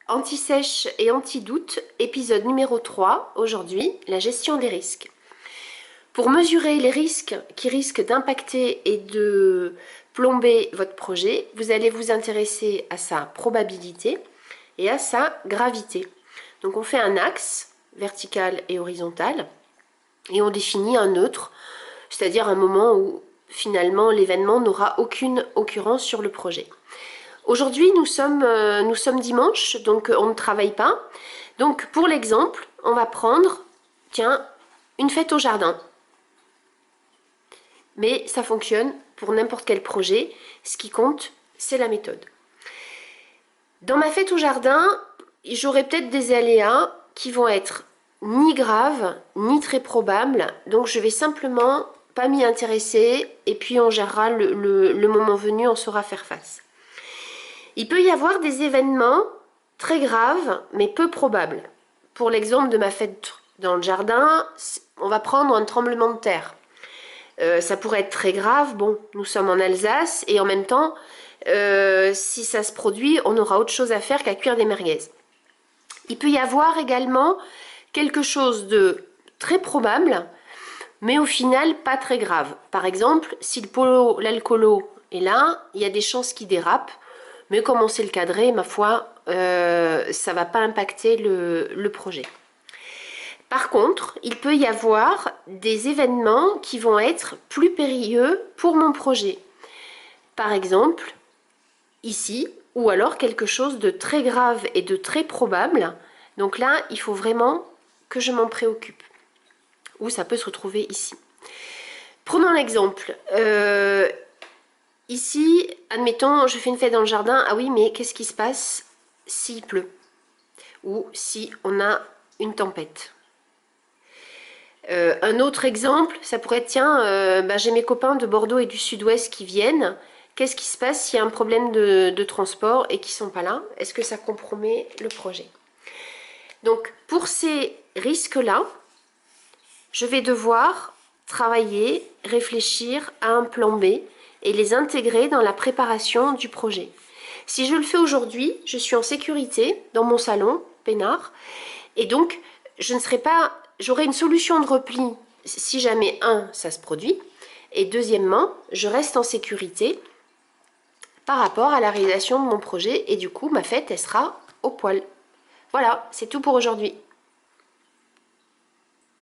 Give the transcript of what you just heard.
Anti-sèche et anti-doute, épisode numéro 3, aujourd'hui, la gestion des risques. Pour mesurer les risques qui risquent d'impacter et de plomber votre projet, vous allez vous intéresser à sa probabilité et à sa gravité. Donc on fait un axe vertical et horizontal et on définit un neutre, c'est-à-dire un moment où finalement l'événement n'aura aucune occurrence sur le projet. Aujourd'hui, nous sommes dimanche, donc on ne travaille pas. Donc pour l'exemple, on va prendre, tiens, une fête au jardin. Mais ça fonctionne pour n'importe quel projet. Ce qui compte, c'est la méthode. Dans ma fête au jardin, j'aurai peut-être des aléas qui vont être ni graves, ni très probables. Donc je vais simplement pas m'y intéresser et puis on gérera le moment venu, on saura faire face. Il peut y avoir des événements très graves, mais peu probables. Pour l'exemple de ma fête dans le jardin, on va prendre un tremblement de terre. Ça pourrait être très grave. Bon, nous sommes en Alsace et en même temps, si ça se produit, on aura autre chose à faire qu'à cuire des merguez. Il peut y avoir également quelque chose de très probable, mais au final pas très grave. Par exemple, si l'alcoolo est là, il y a des chances qu'il dérape. Mais comme on sait le cadrer, ma foi, ça ne va pas impacter le projet. Par contre, il peut y avoir des événements qui vont être plus périlleux pour mon projet. Par exemple, ici, ou alors quelque chose de très grave et de très probable. Donc là, il faut vraiment que je m'en préoccupe. Ou ça peut se retrouver ici. Prenons l'exemple. Ici, admettons, je fais une fête dans le jardin. Ah oui, mais qu'est-ce qui se passe s'il pleut? Ou si on a une tempête? Un autre exemple, ça pourrait être, tiens, j'ai mes copains de Bordeaux et du Sud-Ouest qui viennent. Qu'est-ce qui se passe s'il y a un problème de transport et qu'ils ne sont pas là? Est-ce que ça compromet le projet? Donc, pour ces risques-là, je vais devoir travailler, réfléchir à un plan B et les intégrer dans la préparation du projet. Si je le fais aujourd'hui, je suis en sécurité dans mon salon, peinard, et donc j'aurai une solution de repli si jamais ça se produit, et deuxièmement, je reste en sécurité par rapport à la réalisation de mon projet, et du coup, ma fête, elle sera au poil. Voilà, c'est tout pour aujourd'hui.